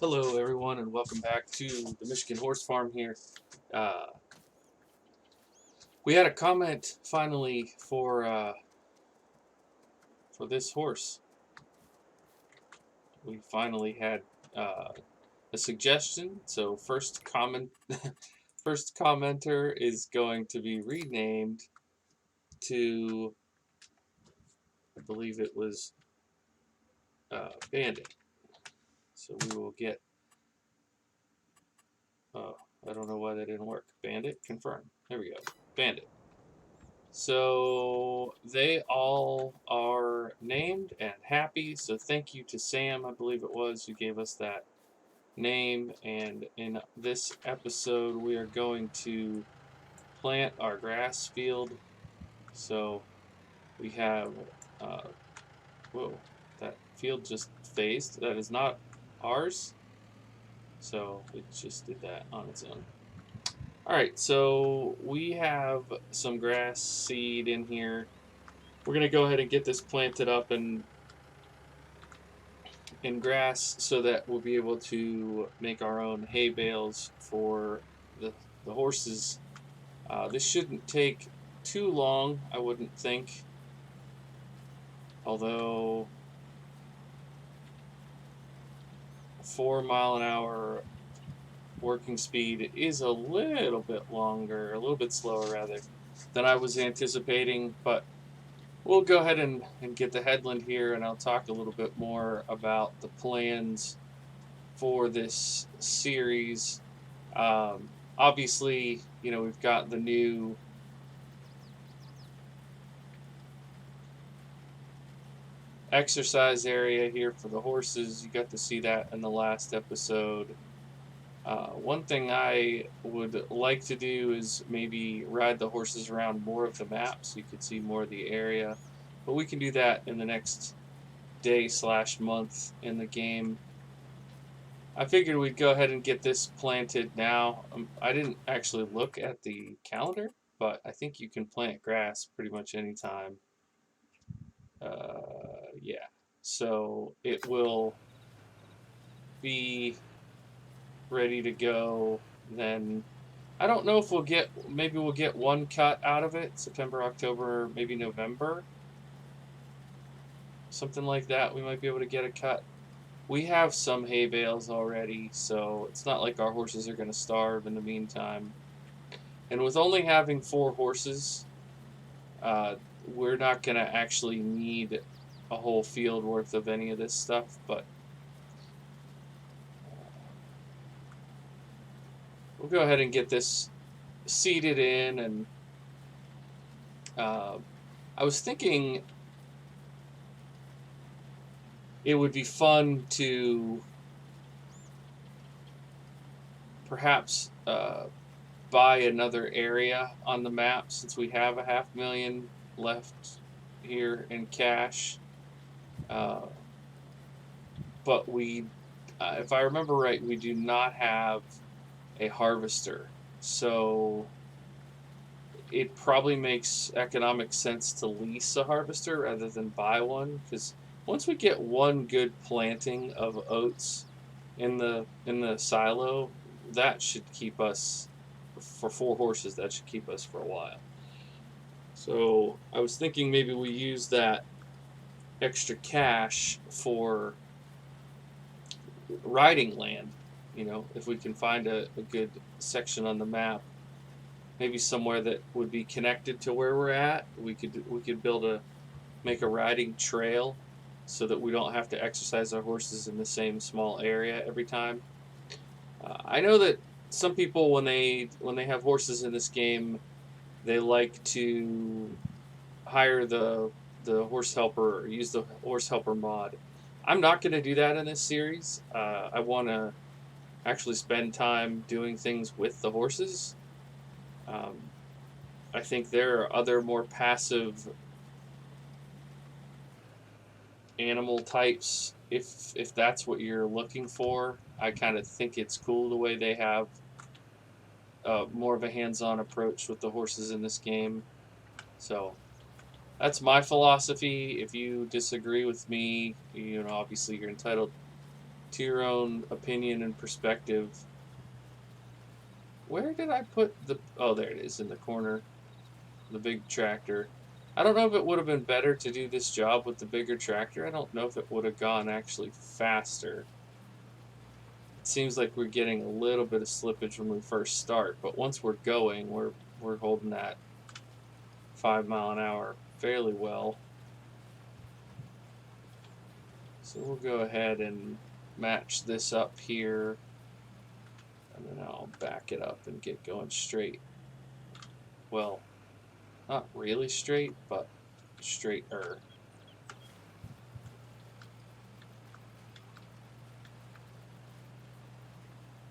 Hello, everyone, and welcome back to the Michigan Horse Farm here. Uh, we had a comment finally for this horse. We finally had a suggestion. So first commenter is going to be renamed to, I believe it was Bandit. So we will get. Uh, I don't know why that didn't work. Bandit confirm. There we go. Bandit. So they all are named and happy. So thank you to Sam, I believe it was, who gave us that name. And in this episode, we are going to plant our grass field. So we have, uh, whoa, that field just phased. That is not ours. So it just did that on its own. All right, so we have some grass seed in here. We're going to go ahead and get this planted up in grass so that we'll be able to make our own hay bales for the horses. This shouldn't take too long, I wouldn't think. Although 4 mile an hour working speed is a little bit longer, a little bit slower rather, than I was anticipating, but we'll go ahead and get the headland here, and I'll talk a little bit more about the plans for this series. Obviously, we've got the new exercise area here for the horses. You got to see that in the last episode. One thing I would like to do is maybe ride the horses around more of the map so you could see more of the area. But we can do that in the next day/month in the game. I figured we'd go ahead and get this planted now. I didn't actually look at the calendar, but I think you can plant grass pretty much anytime. Yeah, so it will be ready to go then. I don't know if maybe we'll get one cut out of it, September, October, maybe November, something like that. We might be able to get a cut. We have some hay bales already, so it's not like our horses are going to starve in the meantime. And with only having 4 horses, we're not going to actually need a whole field worth of any of this stuff, but we'll go ahead and get this seeded in. And I was thinking it would be fun to perhaps buy another area on the map since we have a 500,000 left here in cash. But if I remember right, we do not have a harvester. So it probably makes economic sense to lease a harvester rather than buy one, because once we get one good planting of oats in the silo, that should keep us for 4 horses. That should keep us for a while. So I was thinking maybe we use that extra cash for riding land. If we can find a good section on the map, maybe somewhere that would be connected to where we're at, we could make a riding trail so that we don't have to exercise our horses in the same small area every time. I know that some people, when they have horses in this game, they like to hire the horse helper or use the horse helper mod. I'm not going to do that in this series. I want to actually spend time doing things with the horses. I think there are other more passive animal types. If that's what you're looking for, I kind of think it's cool the way they have more of a hands-on approach with the horses in this game. So that's my philosophy. If you disagree with me, obviously you're entitled to your own opinion and perspective. Where did I put the... Oh, there it is in the corner. The big tractor. I don't know if it would have been better to do this job with the bigger tractor. I don't know if it would have gone actually faster. It seems like we're getting a little bit of slippage when we first start, but once we're going, we're holding that 5 mile an hour fairly well. So we'll go ahead and match this up here, and then I'll back it up and get going straight. Well, not really straight, but straighter.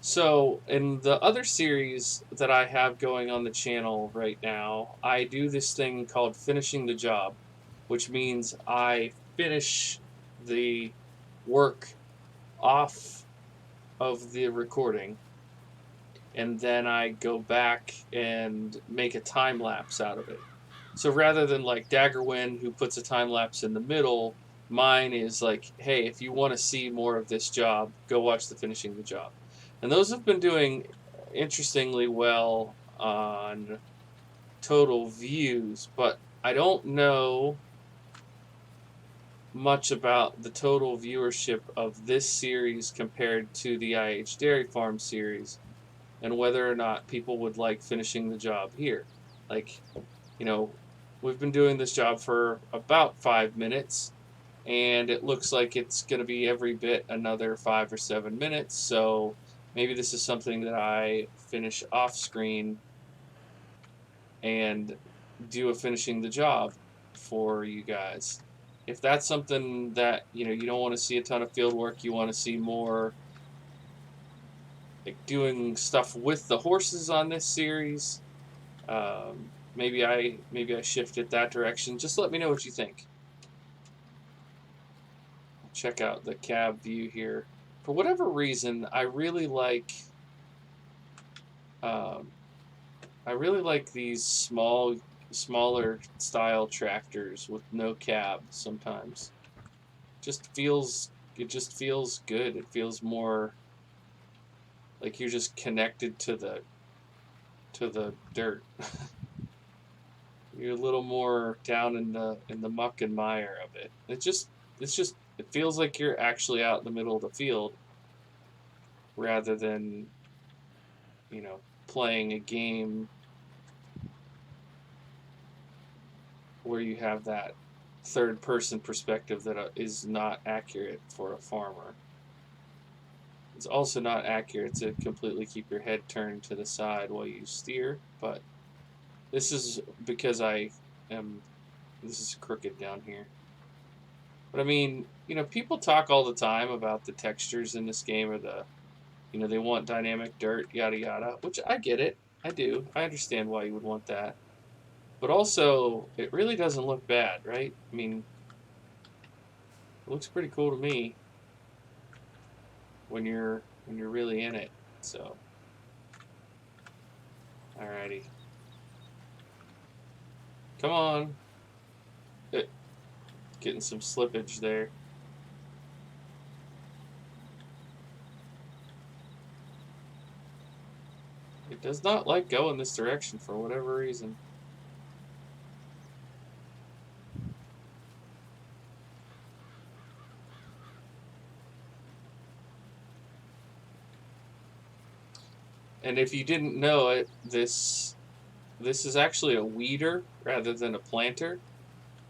So, in the other series that I have going on the channel right now, I do this thing called finishing the job, which means I finish the work off of the recording, and then I go back and make a time lapse out of it. So rather than like Daggerwin, who puts a time lapse in the middle, mine is like, hey, if you want to see more of this job, go watch the finishing the job. And those have been doing interestingly well on total views, but I don't know much about the total viewership of this series compared to the IH Dairy Farm series, and whether or not people would like finishing the job here. Like, you know, we've been doing this job for about 5 minutes, and it looks like it's going to be every bit another 5 or 7 minutes, so maybe this is something that I finish off screen and do a finishing the job for you guys. If that's something that, you know, you don't want to see a ton of field work, you want to see more like doing stuff with the horses on this series, maybe I shift it that direction. Just let me know what you think. Check out the cab view here. For whatever reason, I really like these smaller style tractors with no cab. Sometimes, it just feels good. It feels more like you're just connected to the dirt. You're a little more down in the muck and mire of it. It feels like you're actually out in the middle of the field rather than, you know, playing a game where you have that third person perspective that is not accurate for a farmer. It's also not accurate to completely keep your head turned to the side while you steer, but this is because this is crooked down here. But I mean, you know, people talk all the time about the textures in this game, or they want dynamic dirt, yada yada, which I get it. I do. I understand why you would want that. But also, it really doesn't look bad, right? I mean, it looks pretty cool to me when you're really in it. So, alrighty. Come on. Getting some slippage there. It does not like going this direction for whatever reason. And if you didn't know it, this is actually a weeder rather than a planter,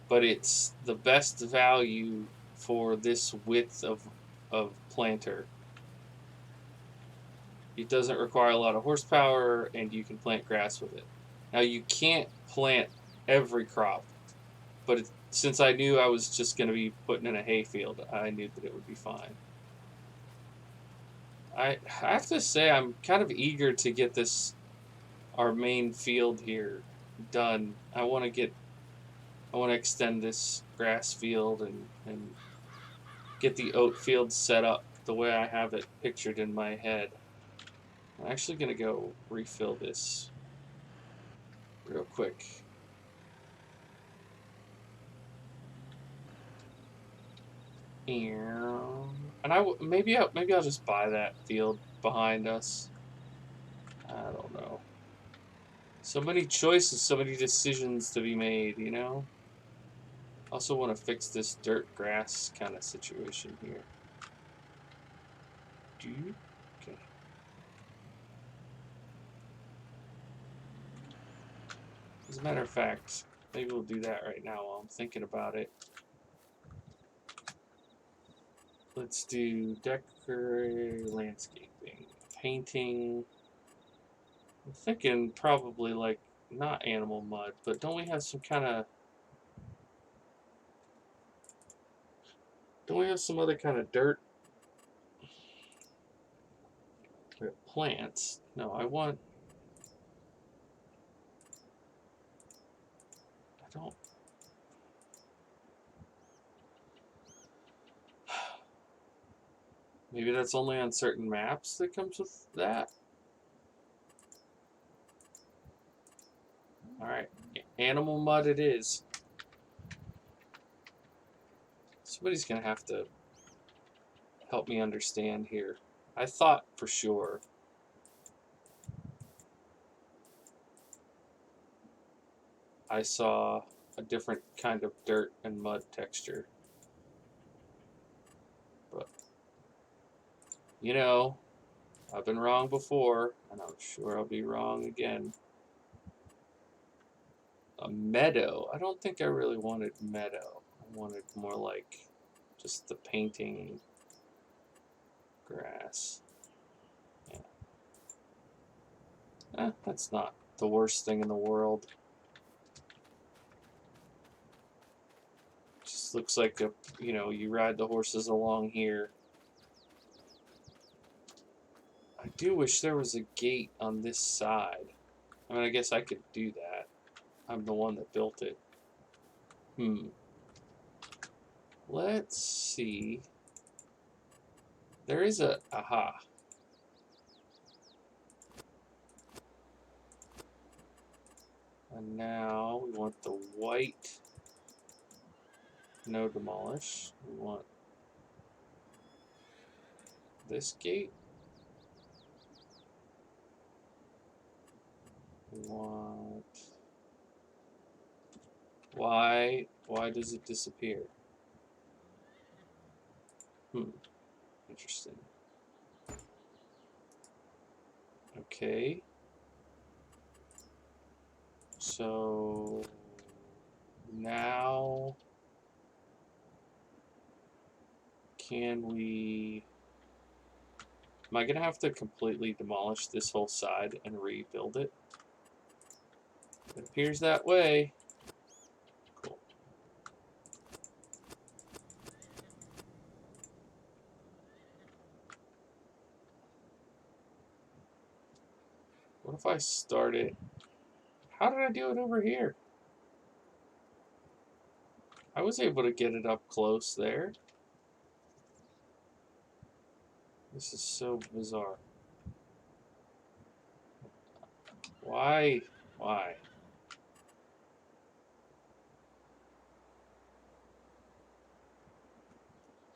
but it's the best value for this width of planter. It doesn't require a lot of horsepower, and you can plant grass with it. Now, you can't plant every crop, but since I knew I was just going to be putting in a hayfield, I knew that it would be fine. I have to say I'm kind of eager to get our main field here done. I want to extend this grass field and get the oat field set up the way I have it pictured in my head. I'm actually going to go refill this real quick. I And maybe I'll just buy that field behind us. I don't know. So many choices, so many decisions to be made, you know? Also want to fix this dirt grass kind of situation here. Okay. As a matter of fact, maybe we'll do that right now while I'm thinking about it. Let's do decorative landscaping, painting. I'm thinking probably like not animal mud, but don't we have some kind of... Don't we have some other kind of dirt? We have plants. No, I don't... Maybe that's only on certain maps that comes with that? Alright, animal mud it is. Somebody's gonna have to help me understand here. I thought for sure I saw a different kind of dirt and mud texture. But, you know, I've been wrong before, and I'm sure I'll be wrong again. A meadow. I don't think I really wanted meadow. I wanted more like just the painting grass. Yeah. That's not the worst thing in the world. Just looks like you ride the horses along here. I do wish there was a gate on this side. I mean, I guess I could do that. I'm the one that built it. Let's see. There is a... Aha. And now we want the white. No demolish. We want this gate. We want... Why does it disappear? Interesting. Okay. So now can we... Am I gonna have to completely demolish this whole side and rebuild it? It appears that way. Cool. What if I start it? How did I do it over here? I was able to get it up close there. This is so bizarre. Why?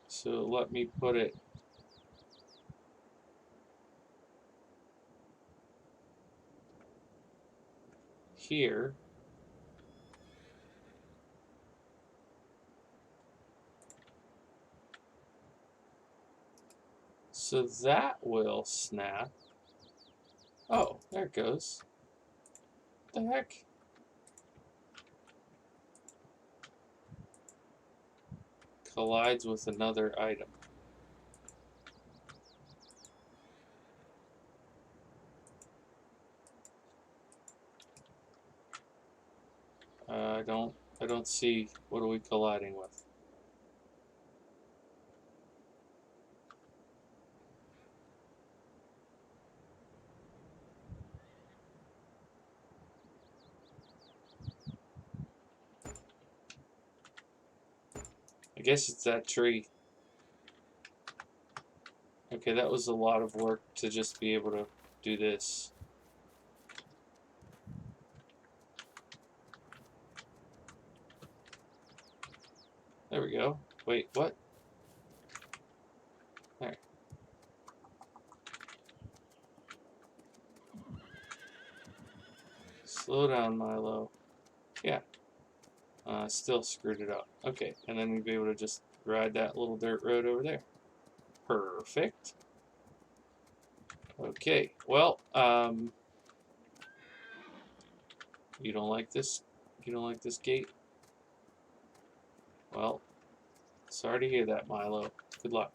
So let me put it here. So that will snap. Oh, there it goes. What the heck? Collides with another item. I don't see. What are we colliding with? I guess it's that tree. Okay, that was a lot of work to just be able to do this. There we go. Wait, what? Slow down, Milo. Yeah. Still screwed it up. Okay, and then you'll be able to just ride that little dirt road over there. Perfect. Okay, well, you don't like this? You don't like this gate? Well, sorry to hear that, Milo. Good luck.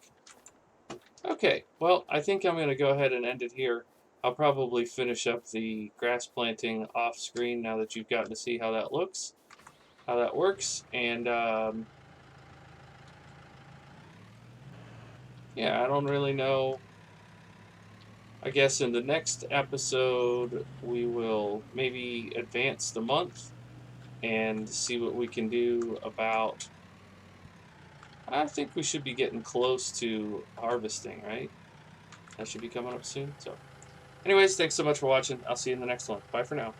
Okay, well, I think I'm going to go ahead and end it here. I'll probably finish up the grass planting off screen now that you've gotten to see how that looks, how that works, and yeah, I don't really know. I guess in the next episode we will maybe advance the month and see what we can do about. I think we should be getting close to harvesting, right? That should be coming up soon. So, anyways, thanks so much for watching. I'll see you in the next one. Bye for now.